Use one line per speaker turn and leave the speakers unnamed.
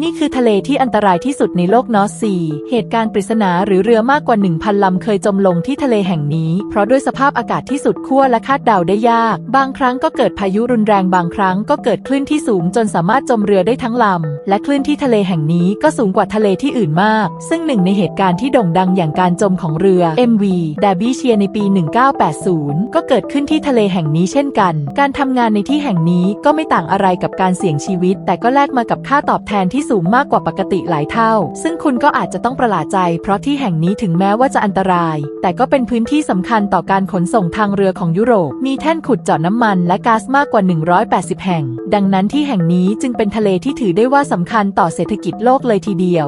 นี่คือทะเลที่อันตรายที่สุดในโลกนอร์ทซีเหตุการณ์ปริศนาหรือเรือมากกว่า 1,000 ลำเคยจมลงที่ทะเลแห่งนี้เพราะด้วยสภาพอากาศที่สุดขั้วและคาดเดาได้ยากบางครั้งก็เกิดพายุรุนแรงบางครั้งก็เกิดคลื่นที่สูงจนสามารถจมเรือได้ทั้งลำและคลื่นที่ทะเลแห่งนี้ก็สูงกว่าทะเลที่อื่นมากซึ่งหนึ่งในเหตุการณ์ที่โด่งดังอย่างการจมของเรือ MV Derbyshire ในปี 1980 ก็เกิดขึ้นที่ทะเลแห่งนี้เช่นกันการทำงานในที่แห่งนี้ก็ไม่ต่างอะไรกับการเสี่ยงชีวิตแต่ก็แลกมากับค่าตอบแทนที่สูงมากกว่าปกติหลายเท่าซึ่งคุณก็อาจจะต้องประหลาดใจเพราะที่แห่งนี้ถึงแม้ว่าจะอันตรายแต่ก็เป็นพื้นที่สำคัญต่อการขนส่งทางเรือของยุโรปมีแท่นขุดเจาะน้ำมันและก๊าซมากกว่า180แห่งดังนั้นที่แห่งนี้จึงเป็นทะเลที่ถือได้ว่าสำคัญต่อเศรษฐกิจโลกเลยทีเดียว